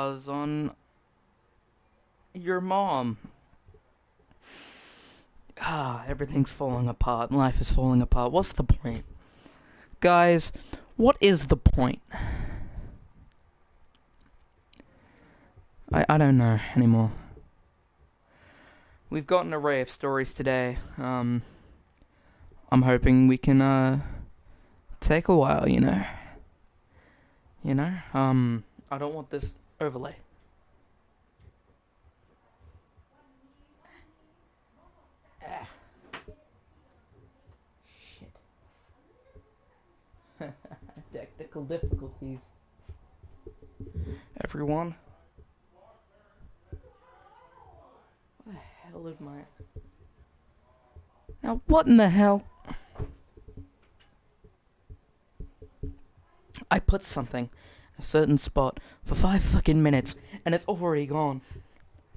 buzz on your mom. Everything's falling apart. Life is falling apart. What's the point? Guys, what is the point? I don't know anymore. We've got an array of stories today. I'm hoping we can, take a while, you know. I don't want this overlay. Shit. Technical difficulties. Everyone. What the hell is my... Now, what in the hell? I put something in a certain spot for 5 fucking minutes, and it's already gone.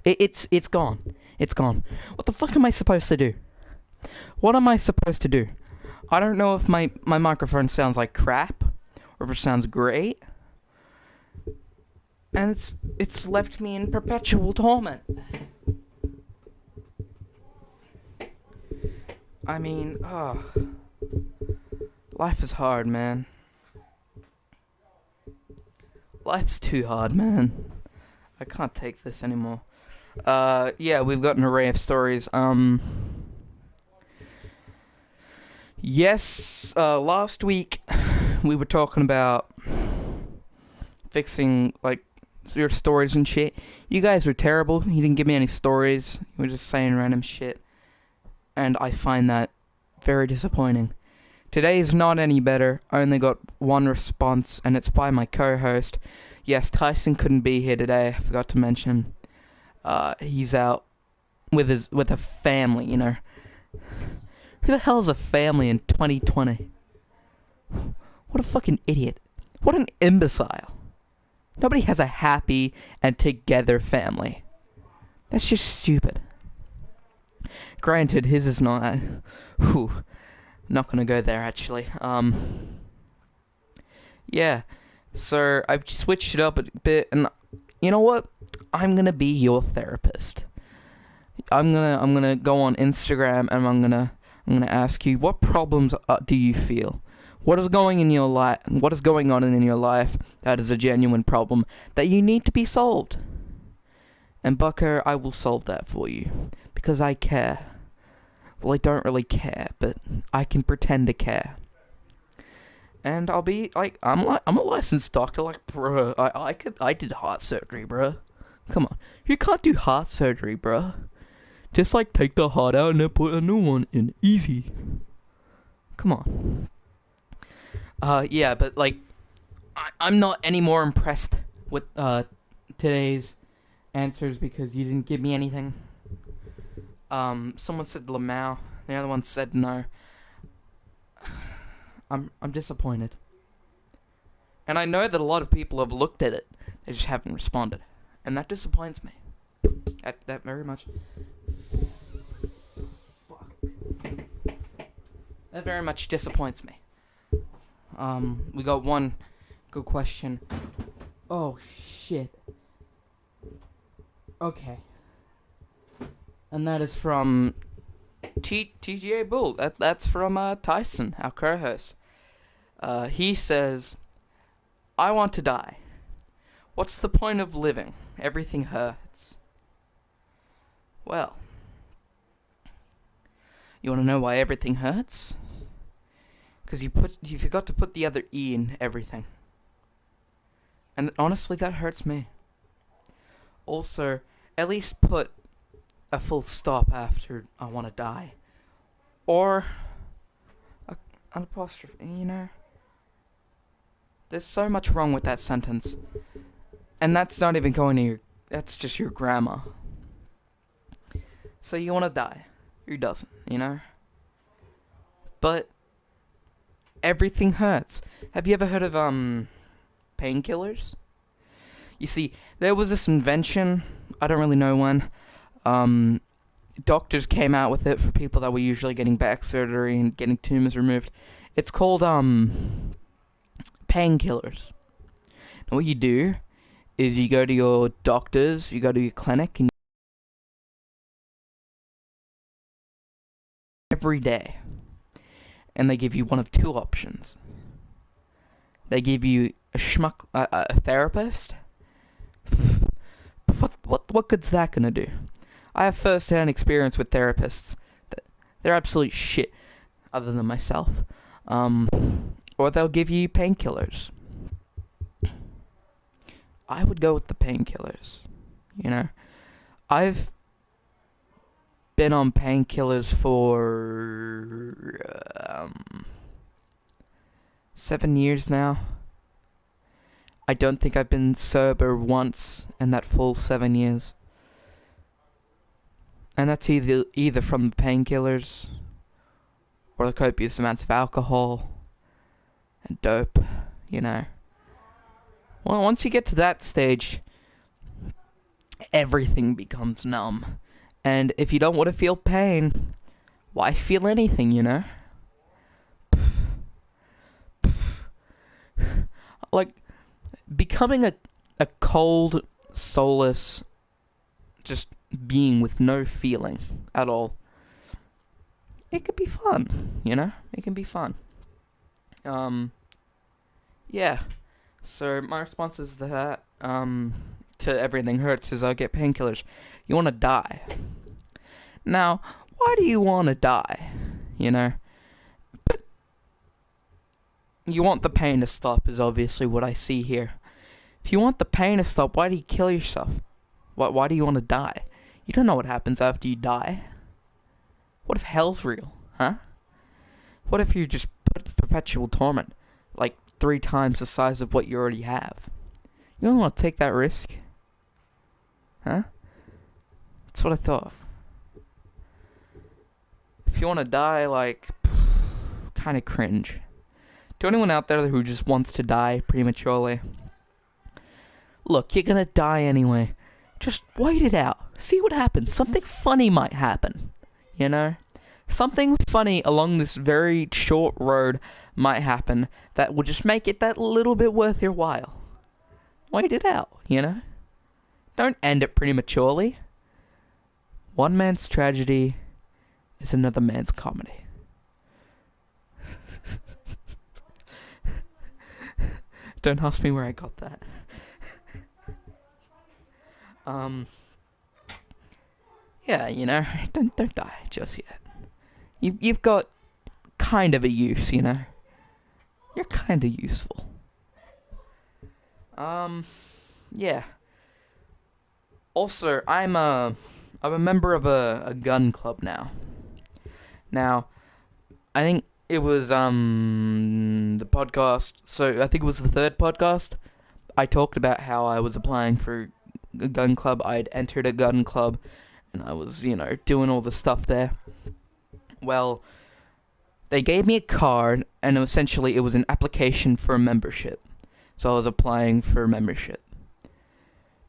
It's gone. It's gone. What the fuck am I supposed to do? What am I supposed to do? I don't know if my microphone sounds like crap, or if it sounds great. And it's left me in perpetual torment. I mean, life is hard, man. Life's too hard, man. I can't take this anymore. Yeah, we've got an array of stories. Yes, last week we were talking about fixing, like, your stories and shit. You guys were terrible. You didn't give me any stories. You were just saying random shit. And I find that very disappointing. Today is not any better. I only got one response, and it's by my co-host. Yes, Tyson couldn't be here today. I forgot to mention. He's out with a family, you know. Who the hell is a family in 2020? What a fucking idiot. What an imbecile. Nobody has a happy and together family. That's just stupid. Granted, his is not... Not gonna go there, actually. Yeah. So, I've switched it up a bit, and you know what? I'm gonna be your therapist. I'm gonna go on Instagram, and I'm gonna ask you, what problems do you feel? What is going in your life? What is going on in your life that is a genuine problem that you need to be solved? And Bucker, I will solve that for you because I care. Well, I don't really care, but I can pretend to care. And I'll be like, I'm a licensed doctor. Like, bro, I did heart surgery, bro. Come on, you can't do heart surgery, bro. Just like take the heart out and then put a new one in, easy. Come on. Yeah, but like, I'm not any more impressed with today's answers because you didn't give me anything. Someone said Lamau, the other one said no. I'm disappointed. And I know that a lot of people have looked at it, they just haven't responded. And that disappoints me. That very much. Fuck. That very much disappoints me. We got one good question. Oh, shit. Okay. And that is from TGA Bull. That's from Tyson, our co-host. He says, I want to die. What's the point of living? Everything hurts. Well, you want to know why everything hurts? Because you forgot to put the other E in everything. And honestly, that hurts me. Also, at least put a full stop after I want to die. Or an apostrophe, you know? There's so much wrong with that sentence. And that's not even going to your... That's just your grammar. So you want to die. Who doesn't, you know? But everything hurts. Have you ever heard of, painkillers? You see, there was this invention, I don't really know when, doctors came out with it for people that were usually getting back surgery and getting tumors removed. It's called, painkillers. And what you do is you go to your doctors, you go to your clinic, and every day, and they give you one of two options. They give you a therapist. What good's that gonna do? I have first-hand experience with therapists. They're absolute shit, other than myself. Or they'll give you painkillers. I would go with the painkillers. You know, I've been on painkillers for 7 years now. I don't think I've been sober once in that full 7 years. And that's either from the painkillers or the copious amounts of alcohol and dope, you know. Well, once you get to that stage, everything becomes numb. And if you don't want to feel pain, why feel anything, you know? Like, becoming a cold, soulless, just being with no feeling at all, it could be fun, you know? It can be fun. Yeah. So, my response is that, to everything hurts is I get painkillers. You want to die. Now, why do you want to die? You know? But you want the pain to stop is obviously what I see here. If you want the pain to stop, why do you kill yourself? Why do you want to die? You don't know what happens after you die. What if hell's real, huh? What if you're just put in perpetual torment, like 3 times the size of what you already have? You don't want to take that risk, huh? That's what I thought. If you want to die, like, kind of cringe. To anyone out there who just wants to die prematurely, look, you're gonna die anyway. Just wait it out. See what happens. Something funny might happen. You know? Something funny along this very short road might happen that will just make it that little bit worth your while. Wait it out, you know? Don't end it prematurely. One man's tragedy is another man's comedy. Don't ask me where I got that. Yeah, you know, don't die just yet. You've got kind of a use, you know. You're kind of useful. Yeah. Also, I'm a member of a gun club now. Now, I think it was the podcast. So I think it was the 3rd podcast. I talked about how I was applying for a gun club. I'd entered a gun club, and I was, you know, doing all the stuff there. Well, they gave me a card, and essentially it was an application for a membership. So I was applying for membership.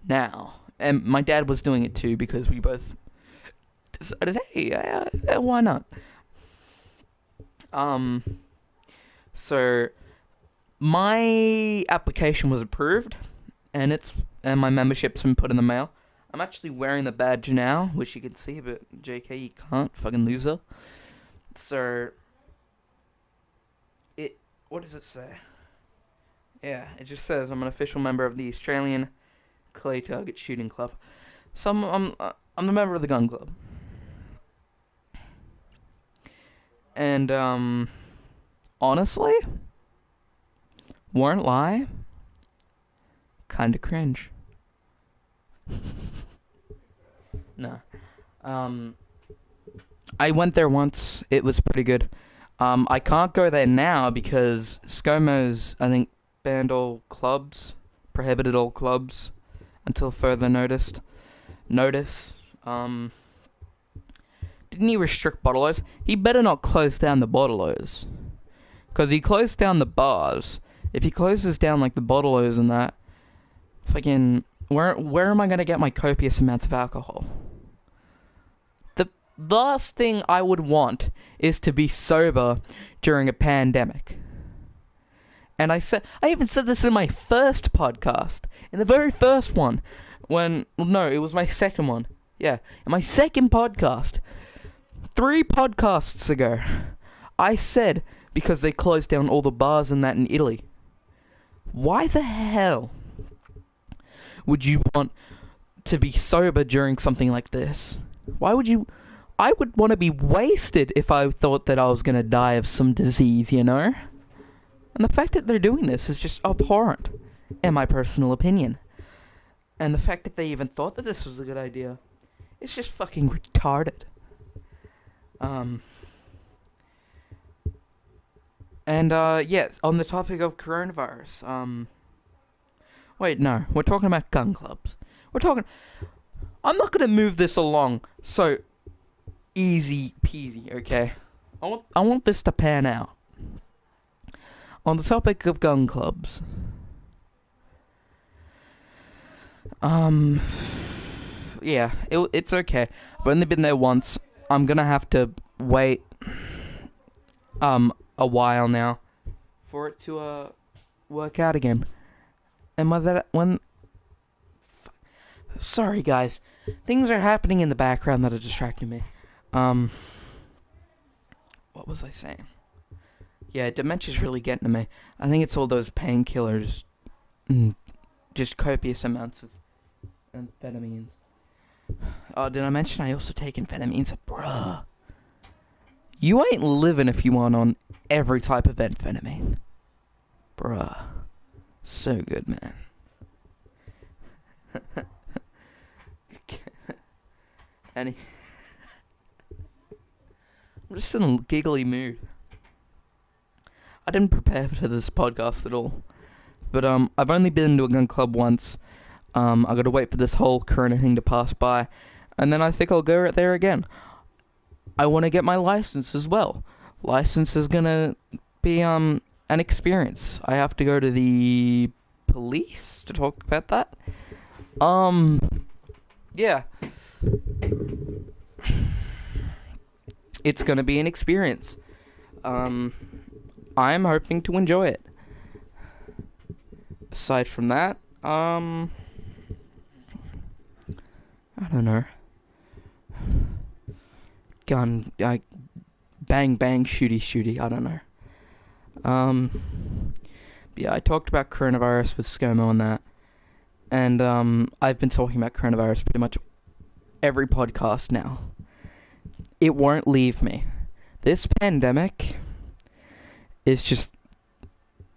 Now, and my dad was doing it too, because we both decided, hey, why not? So my application was approved, and my membership's been put in the mail. I'm actually wearing the badge now, which you can see, but JK, you can't, fucking loser. So, what does it say? Yeah, it just says I'm an official member of the Australian Clay Target Shooting Club. So I'm a member of the gun club. And, honestly, won't lie, kinda cringe. No. I went there once. It was pretty good. I can't go there now because ScoMo's, I think, banned all clubs, prohibited all clubs until further notice. Didn't he restrict bottle-os? He better not close down the bottle-os. Because he closed down the bars. If he closes down, like, the bottle-os and that, fucking, where am I going to get my copious amounts of alcohol? The last thing I would want is to be sober during a pandemic. And I even said this in my first podcast, in the very first one, it was my second one. Yeah, in my second podcast, 3 podcasts ago, I said, because they closed down all the bars and that in Italy, why the hell would you want to be sober during something like this? Why would you? I would want to be wasted if I thought that I was going to die of some disease, you know? And the fact that they're doing this is just abhorrent, in my personal opinion. And the fact that they even thought that this was a good idea, it's just fucking retarded. Yes, on the topic of coronavirus, wait, no, we're talking about gun clubs. I'm not gonna move this along so easy peasy, okay? I want this to pan out. On the topic of gun clubs, yeah, it's okay. I've only been there once. I'm gonna have to wait, a while now for it to, work out again. And sorry guys, things are happening in the background that are distracting me. What was I saying? Yeah, dementia's really getting to me. I think it's all those painkillers, just copious amounts of amphetamines. Oh, did I mention I also take amphetamines? Bruh. You ain't living if you aren't on every type of amphetamine. Bruh. So good, man. I'm just in a giggly mood. I didn't prepare for this podcast at all. But I've only been to a gun club once. I gotta wait for this whole corona thing to pass by, and then I think I'll go right there again. I want to get my license as well. License is gonna be an experience. I have to go to the police to talk about that. Yeah. It's gonna be an experience. I'm hoping to enjoy it. Aside from that, I don't know. Gun, bang bang, shooty, I don't know. Yeah, I talked about coronavirus with ScoMo and that. And, I've been talking about coronavirus pretty much every podcast now. It won't leave me. This pandemic is just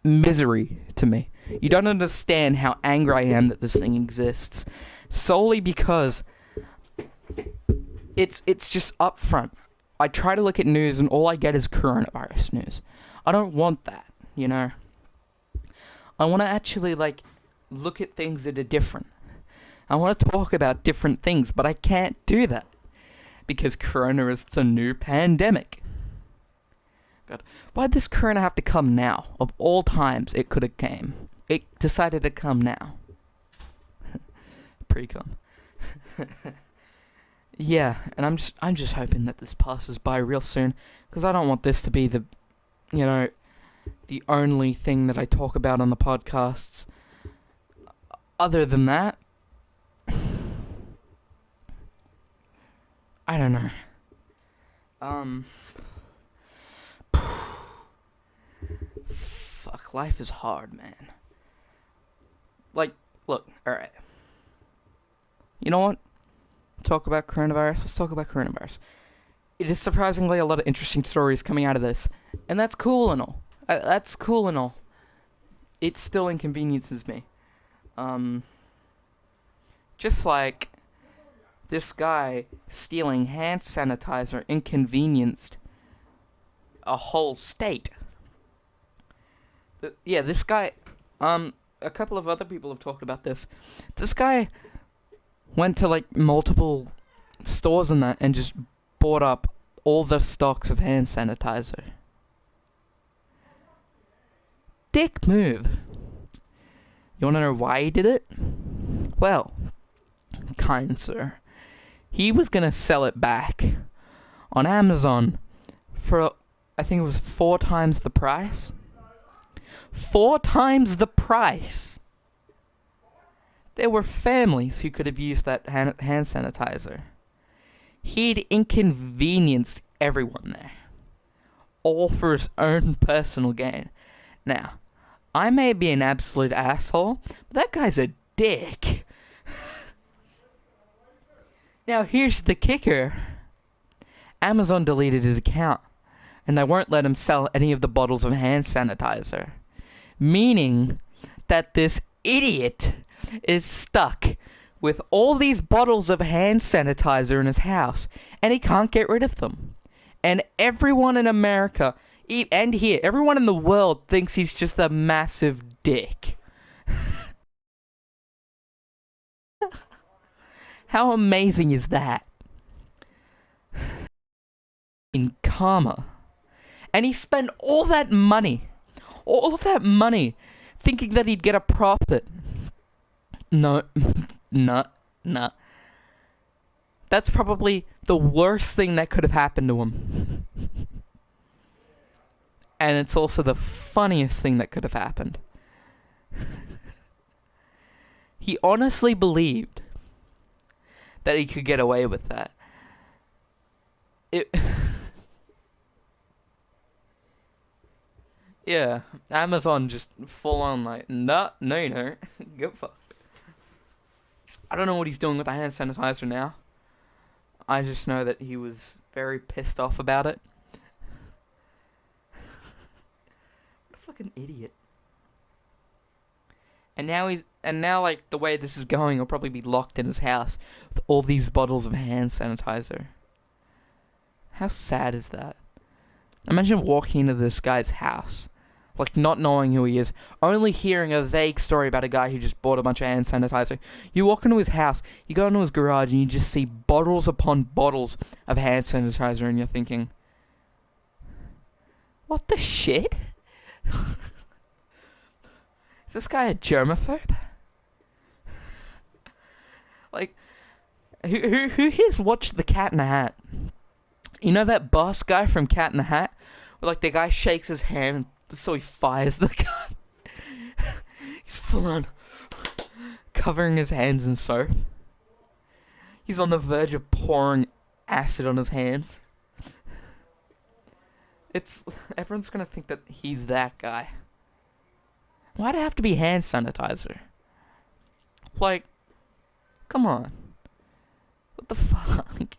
misery to me. You don't understand how angry I am that this thing exists. Solely because it's just up front. I try to look at news and all I get is coronavirus news. I don't want that, you know? I want to actually, look at things that are different. I want to talk about different things, but I can't do that. Because corona is the new pandemic. God, why'd this corona have to come now? Of all times it could have came. It decided to come now. Pre-cum. Yeah, and I'm just hoping that this passes by real soon, because I don't want this to be the only thing that I talk about on the podcasts. Other than that, I don't know. Fuck, life is hard, man. Look, alright. You know what? Talk about coronavirus. Let's talk about coronavirus. It is surprisingly a lot of interesting stories coming out of this. And that's cool and all. It still inconveniences me. Just like this guy stealing hand sanitizer inconvenienced a whole state. This guy, a couple of other people have talked about this. This guy went to multiple stores and that and just bought up all the stocks of hand sanitizer. Dick move. You wanna know why he did it? Well, kind sir, he was gonna sell it back on Amazon for, I think it was 4 times the price. 4 times the price. There were families who could have used that hand sanitizer. He'd inconvenienced everyone there, all for his own personal gain. Now, I may be an absolute asshole, but that guy's a dick. Now, here's the kicker. Amazon deleted his account, and they won't let him sell any of the bottles of hand sanitizer. Meaning that this idiot is stuck with all these bottles of hand sanitizer in his house, and he can't get rid of them. And everyone in America, and here, everyone in the world thinks he's just a massive dick. How amazing is that? In karma. And he spent all that money, thinking that he'd get a profit. No. That's probably the worst thing that could have happened to him. And it's also the funniest thing that could have happened. He honestly believed that he could get away with that. Yeah, Amazon just full on like, no you don't. Get fucked. I don't know what he's doing with the hand sanitizer now. I just know that he was very pissed off about it. What a fucking idiot. And now like the way this is going, he'll probably be locked in his house with all these bottles of hand sanitizer. How sad is that? Imagine walking into this guy's house, like not knowing who he is, only hearing a vague story about a guy who just bought a bunch of hand sanitizer. You walk into his house, you go into his garage, and you just see bottles upon bottles of hand sanitizer, and you're thinking, what the shit? Is this guy a germaphobe? Like, who here's watched The Cat in the Hat? You know that boss guy from Cat in the Hat? Where, like, the guy shakes his hand, so he fires the gun. He's full on covering his hands in soap. He's on the verge of pouring acid on his hands. Everyone's gonna think that he's that guy. Why'd it have to be hand sanitizer? Like, come on. What the fuck?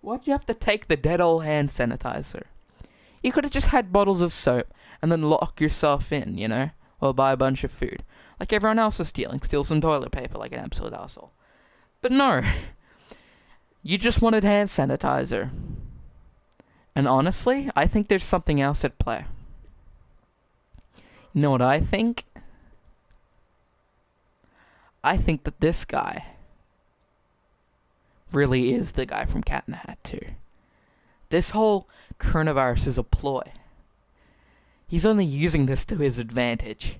Why'd you have to take the dead old hand sanitizer? You could have just had bottles of soap and then lock yourself in, you know? Or buy a bunch of food. Like everyone else was stealing. Steal some toilet paper like an absolute asshole. But no. You just wanted hand sanitizer. And honestly, I think there's something else at play. You know what I think? I think that this guy really is the guy from Cat in the Hat too. This whole coronavirus is a ploy. He's only using this to his advantage.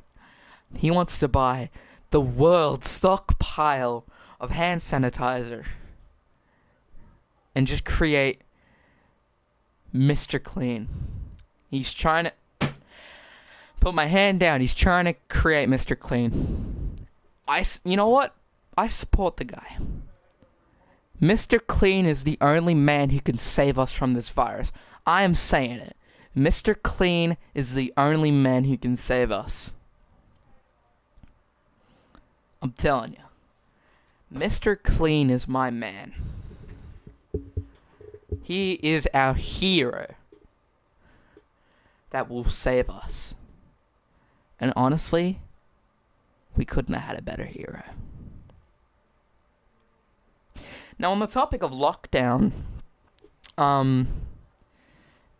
He wants to buy the world's stockpile of hand sanitizer and just create Mr. Clean. He's trying to put my hand down. He's trying to create Mr. Clean. You know what? I support the guy. Mr. Clean is the only man who can save us from this virus. I am saying it. Mr. Clean is the only man who can save us. I'm telling you. Mr. Clean is my man. He is our hero that will save us. And honestly, we couldn't have had a better hero. Now, on the topic of lockdown,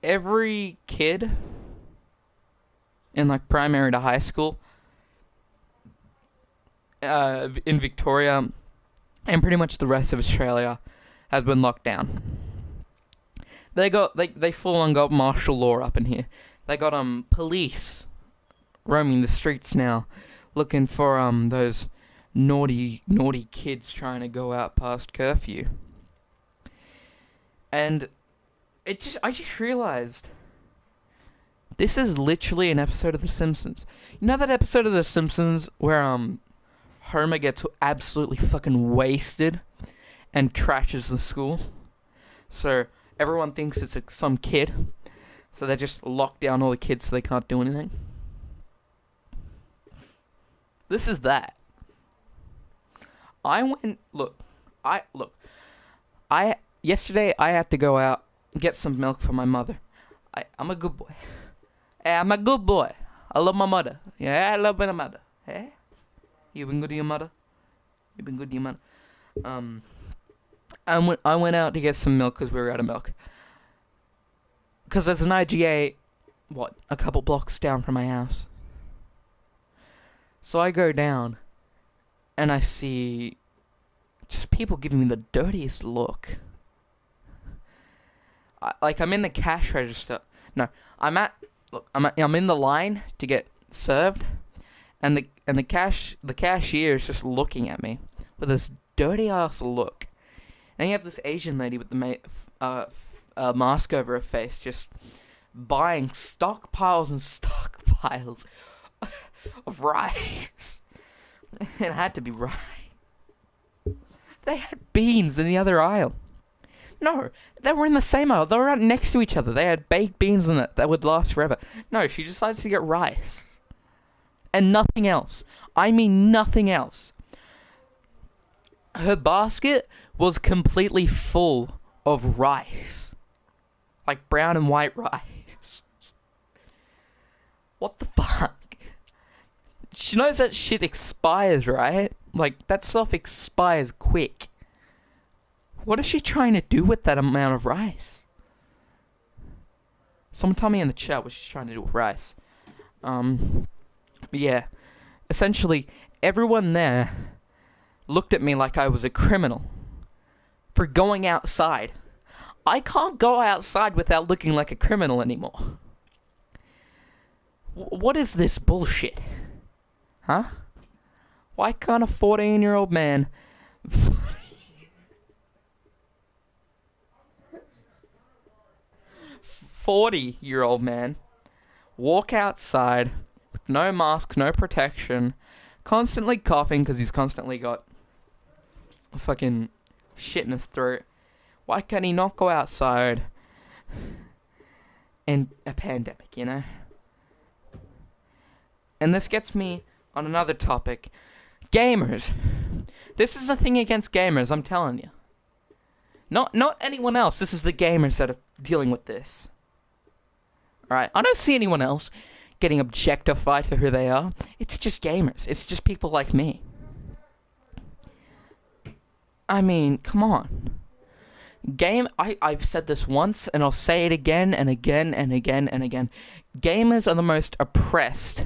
every kid in like primary to high school in Victoria and pretty much the rest of Australia has been locked down. They full on got martial law up in here. They got police roaming the streets now, looking for those naughty kids trying to go out past curfew. And I just realized This is literally an episode of The Simpsons. You know that episode of The Simpsons where Homer gets absolutely fucking wasted and trashes the school? So everyone thinks it's some kid. So they just lock down all the kids so they can't do anything. This is that. Yesterday I had to go out and get some milk for my mother. I'm a good boy. Hey, I'm a good boy. I love my mother. Yeah, I love my mother. Hey? You been good to your mother? You been good to your mother? I went out to get some milk because we were out of milk. Because there's an IGA, a couple blocks down from my house. So I go down, and I see just people giving me the dirtiest look. I'm in the cash register. No, I'm in the line to get served, and the cashier is just looking at me with this dirty ass look. And you have this Asian lady with the mask over her face, just buying stockpiles and stockpiles of rice. It had to be rice. They had beans in the other aisle. No, they were in the same aisle. They were right next to each other. They had baked beans in it that would last forever. No, she decides to get rice. And nothing else. I mean nothing else. Her basket was completely full of rice. Like brown and white rice. What the fuck? She knows that shit expires, right? Like, that stuff expires quick. What is she trying to do with that amount of rice? Someone tell me in the chat what she's trying to do with rice. Yeah. Essentially, everyone there looked at me like I was a criminal for going outside. I can't go outside without looking like a criminal anymore. What is this bullshit? Huh? Why can't a 14-year-old man... 40-year-old man walk outside with no mask, no protection, constantly coughing because he's constantly got fucking shit in his throat? Why can't he not go outside in a pandemic, you know? And this gets me on another topic. Gamers. This is a thing against gamers, I'm telling you. Not anyone else. This is the gamers that are dealing with this. Alright, I don't see anyone else getting objectified for who they are. It's just gamers. It's just people like me. I mean, come on. I've said this once, and I'll say it again and again and again and again. Gamers are the most oppressed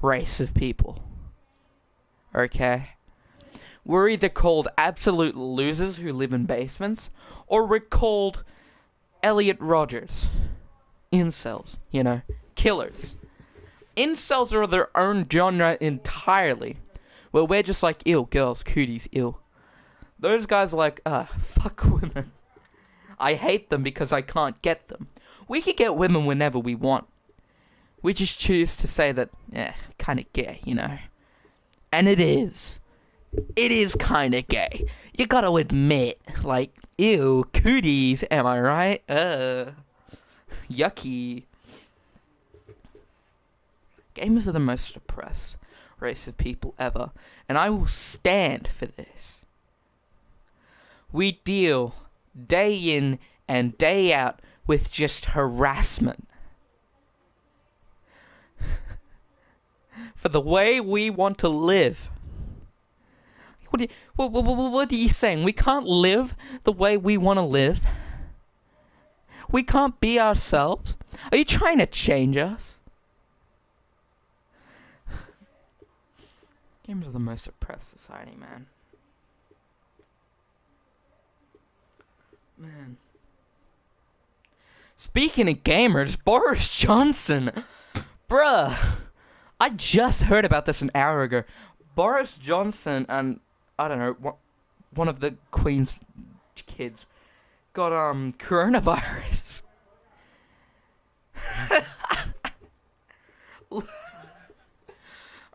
race of people. Okay? We're either called absolute losers who live in basements, or we're called Elliot Rodgers. Incels, you know, killers. Incels are their own genre entirely, where we're just like, ew, girls, cooties, ew. Those guys are like, fuck women. I hate them because I can't get them. We can get women whenever we want. We just choose to say that, kinda gay, you know. And it is. It is kinda gay. You gotta admit, like, ew, cooties, am I right? Yucky. Gamers are the most oppressed race of people ever, and I will stand for this. We deal day in and day out with just harassment for the way we want to live. What are you saying? We can't live the way we want to live? We can't be ourselves? Are you trying to change us? Gamers are the most oppressed society, man. Man. Speaking of gamers, Boris Johnson. Bruh. I just heard about this an hour ago. Boris Johnson and, I don't know, one of the Queen's kids got, coronavirus.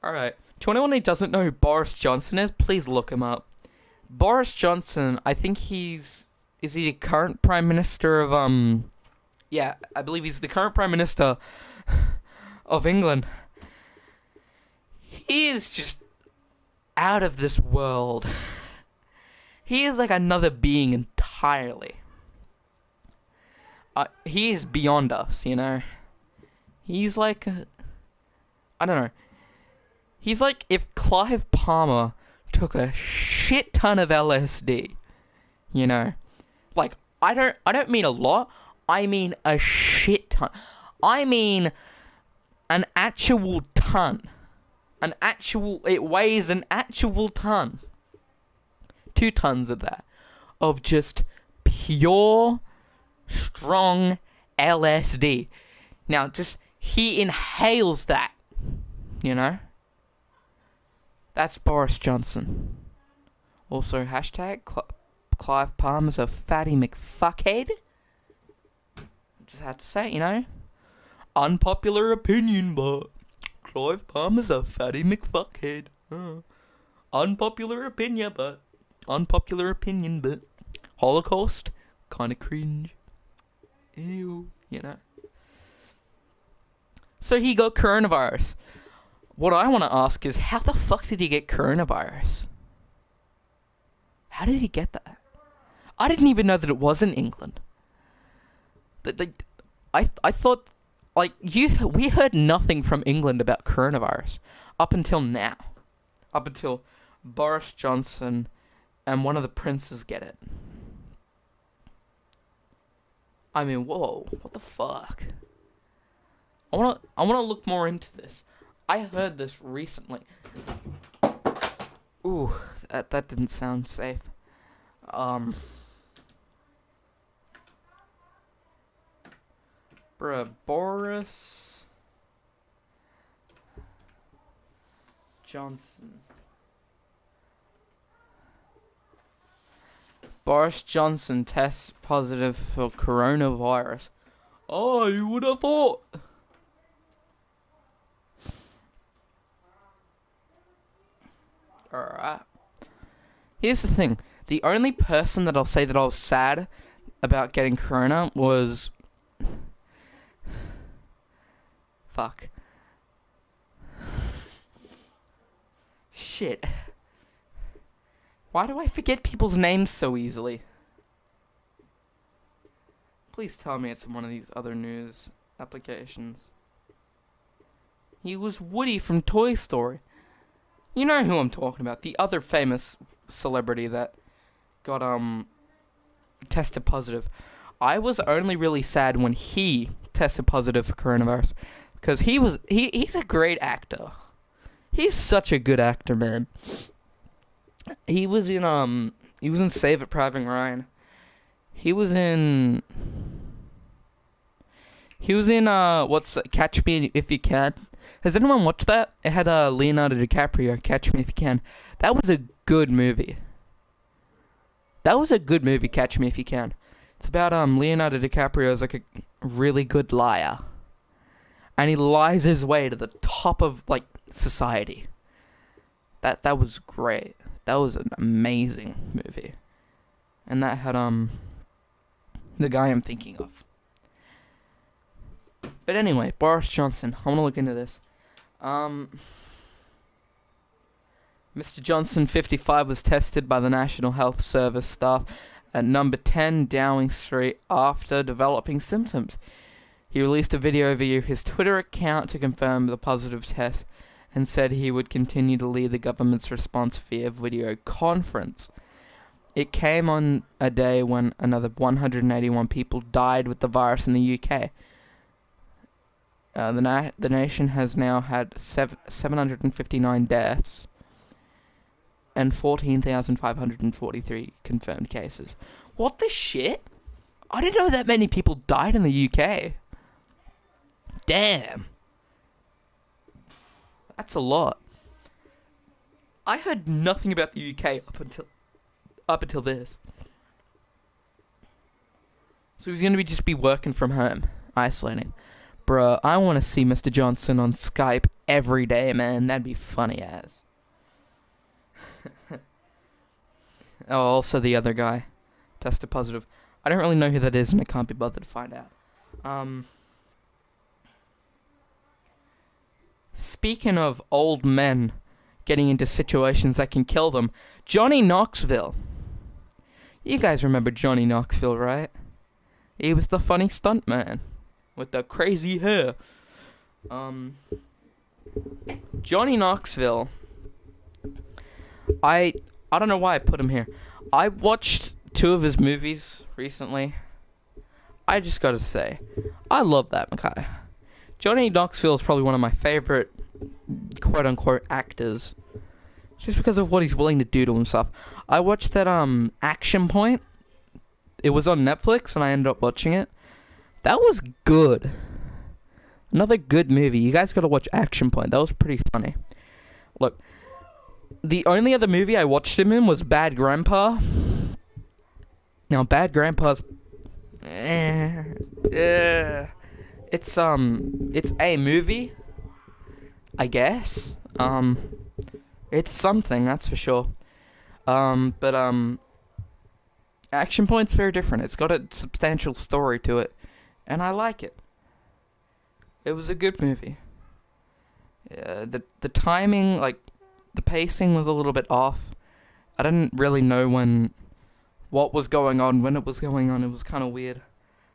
Alright. To anyone who doesn't know who Boris Johnson is, please look him up. Boris Johnson, I think is he the current Prime Minister of, yeah, I believe he's the current Prime Minister of England. He is just out of this world. He is like another being entirely. He is beyond us, you know? He's like, I don't know. He's like if Clive Palmer took a shit ton of LSD, you know? Like, I don't mean a lot, I mean a shit ton. I mean an actual ton. It weighs an actual ton. 2 tons of that. Of just pure, strong LSD. Now, he inhales that. You know? That's Boris Johnson. Also, hashtag Clive Palmer's a fatty McFuckhead. Just had to say, you know? Unpopular opinion, but Clive Palmer's a fatty McFuckhead. Unpopular opinion, but Holocaust, kinda cringe. Ew, you know. So he got coronavirus. What I want to ask is, how the fuck did he get coronavirus? How did he get that? I didn't even know that it was in England. I thought, like, we heard nothing from England about coronavirus up until now. Up until Boris Johnson and one of the princes get it. I mean, whoa, what the fuck? I wanna look more into this. I heard this recently. Ooh, that didn't sound safe. Boris Johnson. Boris Johnson tests positive for coronavirus. Oh, you would have thought. Alright. Here's the thing. The only person that I'll say that I was sad about getting corona was... Fuck. Shit. Why do I forget people's names so easily? Please tell me it's one of these other news applications. He was Woody from Toy Story. You know who I'm talking about. The other famous celebrity that got, tested positive. I was only really sad when he tested positive for coronavirus. Because he's a great actor. He's such a good actor, man. He was in Save It Private Ryan. He was in Catch Me If You Can. Has anyone watched that? It had Leonardo DiCaprio, Catch Me If You Can. That was a good movie. Catch Me If You Can. It's about Leonardo DiCaprio is like a really good liar. And he lies his way to the top of, like, society. That was great. That was an amazing movie. And that had the guy I'm thinking of. But anyway, Boris Johnson. I want to look into this. Mr. Johnson, 55, was tested by the National Health Service staff at number 10 Downing Street after developing symptoms. He released a video via his Twitter account to confirm the positive test and said he would continue to lead the government's response via video conference. It came on a day when another 181 people died with the virus in the UK. The nation has now had 759 deaths and 14,543 confirmed cases. What the shit? I didn't know that many people died in the UK. Damn. That's a lot. I heard nothing about the UK up until this. So he's going to just be working from home, isolating. Bruh, I want to see Mr. Johnson on Skype every day, man. That'd be funny as. Oh, also the other guy tested positive. I don't really know who that is, and I can't be bothered to find out. Speaking of old men getting into situations that can kill them, Johnny Knoxville. You guys remember Johnny Knoxville, right? He was the funny stuntman with the crazy hair. Johnny Knoxville. I don't know why I put him here. I watched 2 of his movies recently. I just gotta say, I love that guy. Johnny Knoxville is probably one of my favorite quote-unquote actors, just because of what he's willing to do to himself. I watched that Action Point. It was on Netflix, and I ended up watching it. That was good. Another good movie. You guys gotta watch Action Point. That was pretty funny. Look, the only other movie I watched him in was Bad Grandpa. Now, Bad Grandpa's... It's a movie, I guess. It's something, that's for sure. But Action Point's very different. It's got a substantial story to it, and I like it. It was a good movie. The timing, like, the pacing was a little bit off. I didn't really know what was going on, when it was going on. It was kind of weird,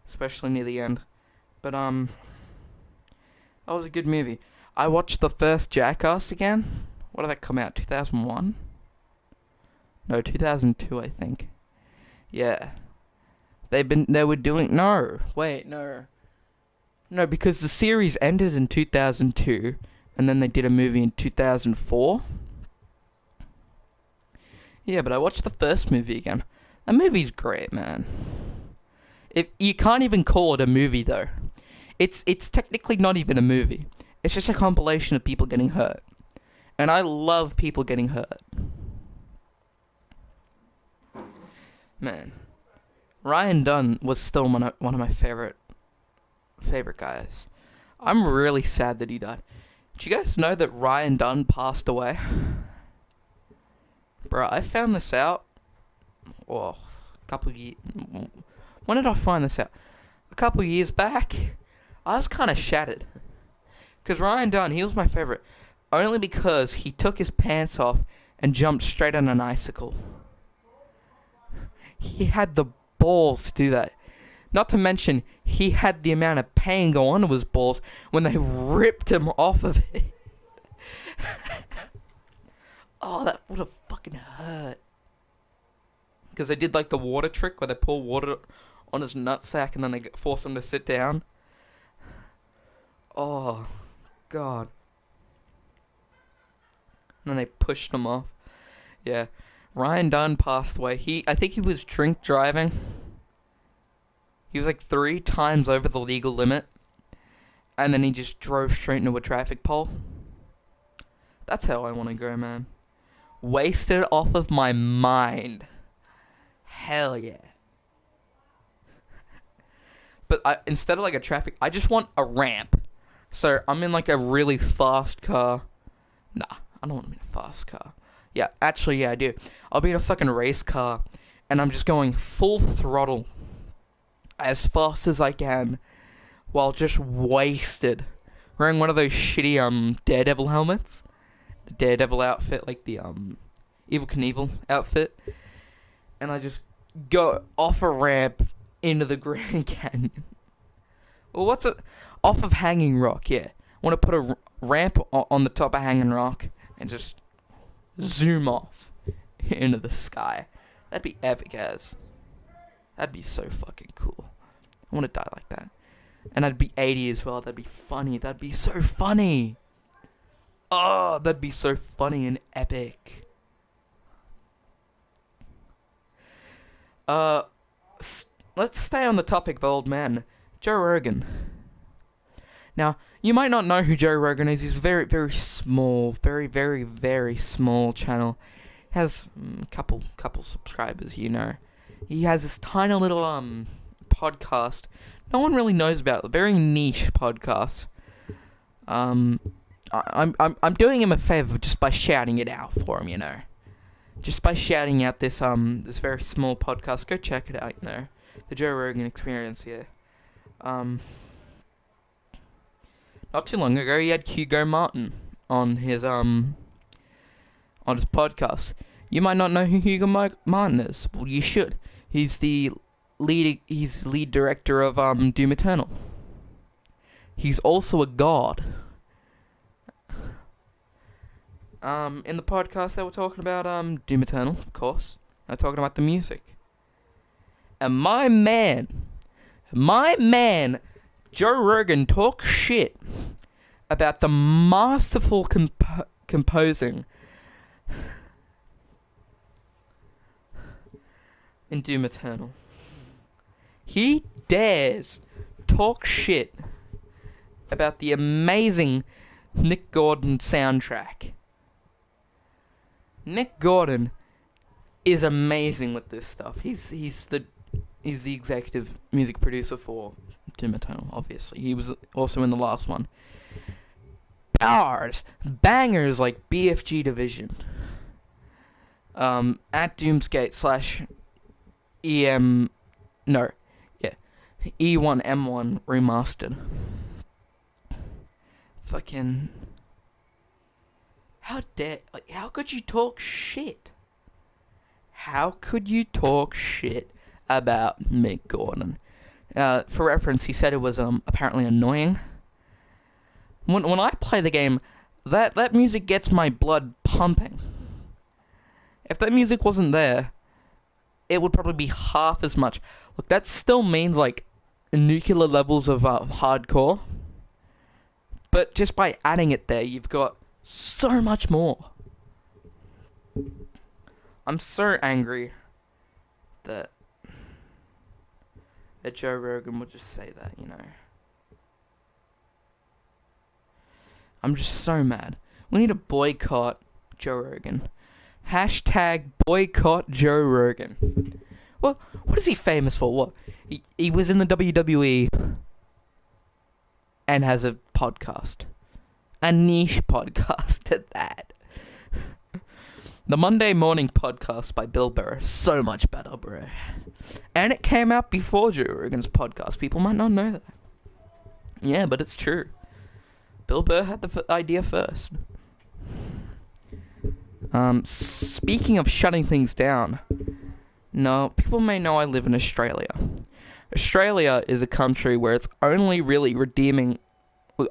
especially near the end. But, that was a good movie. I watched the first Jackass again. What did that come out, 2001? No, 2002, I think. Yeah. No, because the series ended in 2002, and then they did a movie in 2004. Yeah, but I watched the first movie again. That movie's great, man. You can't even call it a movie, though. It's technically not even a movie. It's just a compilation of people getting hurt. And I love people getting hurt. Man. Ryan Dunn was still one of my favorite guys. I'm really sad that he died. Did you guys know that Ryan Dunn passed away? Bro, I found this out. A couple of years. When did I find this out? A couple of years back. I was kind of shattered. Because Ryan Dunn, he was my favorite. Only because he took his pants off and jumped straight on an icicle. He had the balls to do that. Not to mention, he had the amount of pain go onto his balls when they ripped him off of it. Oh, that would have fucking hurt. Because they did like the water trick where they pour water on his nutsack and then they force him to sit down. Oh, God. And then they pushed him off. Yeah. Ryan Dunn passed away. I think he was drink driving. He was like 3 times over the legal limit. And then he just drove straight into a traffic pole. That's how I want to go, man. Wasted off of my mind. Hell yeah. But instead of like a traffic, I just want a ramp. So I'm in like a really fast car. Nah, I don't want to be in a fast car. Yeah, actually, yeah, I do. I'll be in a fucking race car, and I'm just going full throttle as fast as I can, while just wasted. Wearing one of those shitty Daredevil helmets, the Daredevil outfit, like the Evel Knievel outfit, and I just go off a ramp into the Grand Canyon. Well, off of Hanging Rock? Yeah, I want to put a ramp on the top of Hanging Rock and just zoom off into the sky. That'd be epic as. That'd be so fucking cool. I want to die like that. And I'd be 80 as well. That'd be funny. That'd be so funny. Oh, that'd be so funny and epic. Let's stay on the topic of old men. Joe Rogan. Now, you might not know who Joe Rogan is. He's a very, very small, very, very, very small channel. He has a couple subscribers, you know. He has this tiny little podcast no one really knows about. A very niche podcast. I'm doing him a favor just by shouting it out for him, Just by shouting out this very small podcast. Go check it out, The Joe Rogan Experience, yeah. Not too long ago, he had Hugo Martin on his podcast. You might not know who Hugo Martin is. Well, you should. He's lead director of Doom Eternal. He's also a god. In the podcast they were talking about Doom Eternal, of course. They're talking about the music. And my man, Joe Rogan talks shit about the masterful composing in Doom Eternal. He dares talk shit about the amazing Nick Gordon soundtrack. Nick Gordon is amazing with this stuff. He's the executive music producer for Doom Eternal, obviously. He was also in the last one. Bangers like BFG Division. At Doomsgate / E1M1 remastered. Fucking... How could you talk shit? How could you talk shit about Mick Gordon? For reference, he said it was apparently annoying. When I play the game, that music gets my blood pumping. If that music wasn't there, it would probably be half as much. Look, that still means like nuclear levels of hardcore. But just by adding it there, you've got so much more. I'm so angry that Joe Rogan would just say that, I'm just so mad. We need to boycott Joe Rogan. Hashtag boycott Joe Rogan. Well, what is he famous for? What? He was in the WWE and has a podcast. A niche podcast at that. The Monday Morning Podcast by Bill Burr is so much better, bro. And it came out before Joe Rogan's podcast. People might not know that. Yeah, but it's true. Bill Burr had the idea first. Speaking of shutting things down, no, people may know I live in Australia. Australia is a country where it's only really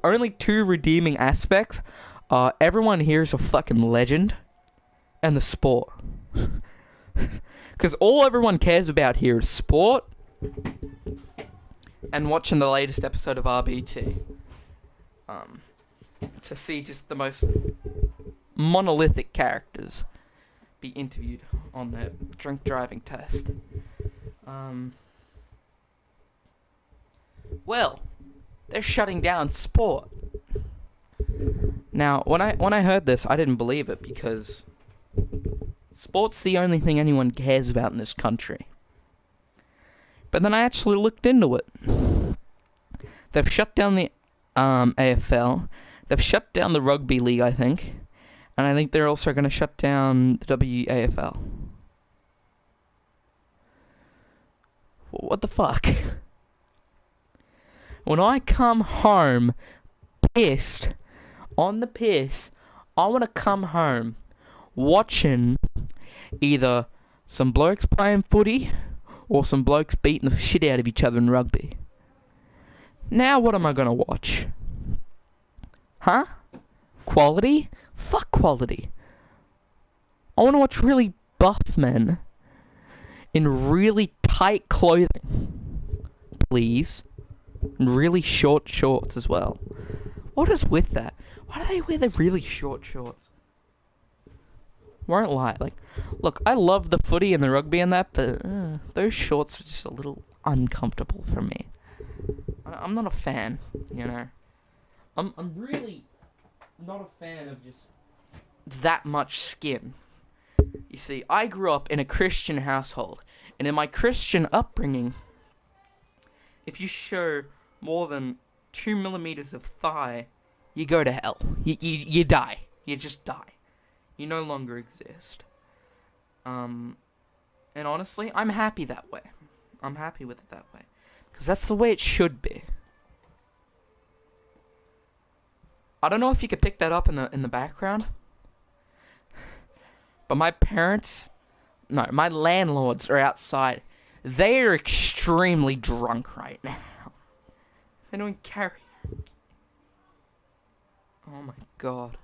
only two redeeming aspects are everyone here is a fucking legend and the sport. Because all everyone cares about here is sport and watching the latest episode of RBT. To see just the most monolithic characters be interviewed on their drink driving test. Well, they're shutting down sport. Now, when I heard this, I didn't believe it because sport's the only thing anyone cares about in this country. But then I actually looked into it. They've shut down the AFL. They've shut down the rugby league, I think. And I think they're also going to shut down the WAFL. What the fuck? When I come home pissed, on the piss, I want to come home watching either some blokes playing footy or some blokes beating the shit out of each other in rugby. Now what am I going to watch? Huh? Quality? Fuck quality. I want to watch really buff men in really tight clothing. Please. And really short shorts as well. What is with that? Why do they wear the really short shorts? Won't lie. Look, I love the footy and the rugby and that, but those shorts are just a little uncomfortable for me. I'm not a fan, I'm really not a fan of just that much skin. You see, I grew up in a Christian household, and in my Christian upbringing, if you show more than 2 millimeters of thigh, you go to hell. You die. You just die. You no longer exist. And honestly, I'm happy that way. I'm happy with it that way. Because that's the way it should be. I don't know if you could pick that up in the background. But my landlords are outside. They are extremely drunk right now. They're doing karaoke. Oh my god.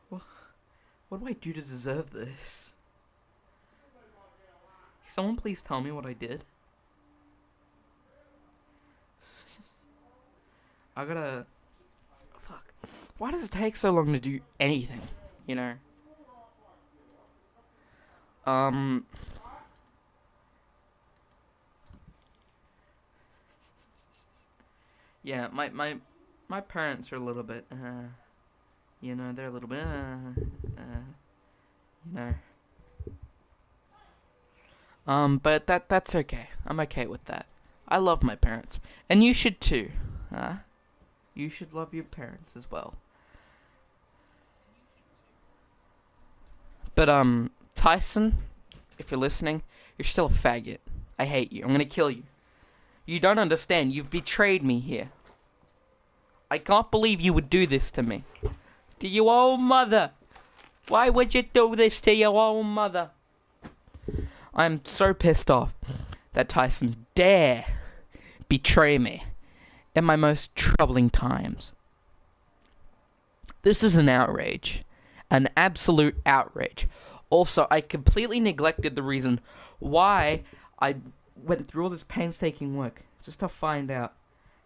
What do I do to deserve this? Can someone please tell me what I did? I gotta... Fuck. Why does it take so long to do anything? You know? Yeah, my parents are a little bit, you know, they're a little bit, you know. But that's okay. I'm okay with that. I love my parents. And you should too, huh? You should love your parents as well. But, Tyson, if you're listening, you're still a faggot. I hate you. I'm gonna kill you. You don't understand. You've betrayed me here. I can't believe you would do this to me. To your own mother. Why would you do this to your own mother? I'm so pissed off that Tyson dare betray me in my most troubling times. This is an outrage. An absolute outrage. Also, I completely neglected the reason why I went through all this painstaking work just to find out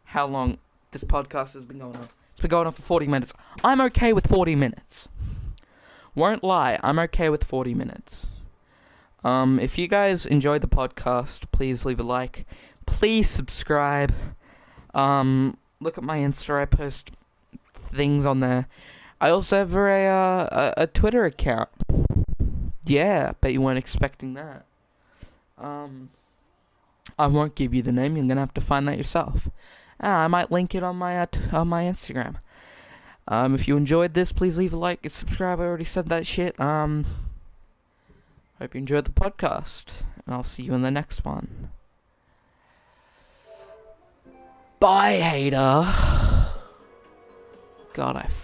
how long this podcast has been going on. It's been going on for 40 minutes. I'm okay with 40 minutes. Won't lie, I'm okay with 40 minutes. If you guys enjoyed the podcast, please leave a like. Please subscribe. Look at my Insta, I post things on there. I also have a Twitter account. Yeah, bet you weren't expecting that. I won't give you the name. You're gonna have to find that yourself. I might link it on my Instagram. If you enjoyed this, please leave a like and subscribe. I already said that shit. Hope you enjoyed the podcast, and I'll see you in the next one. Bye, hater. God, I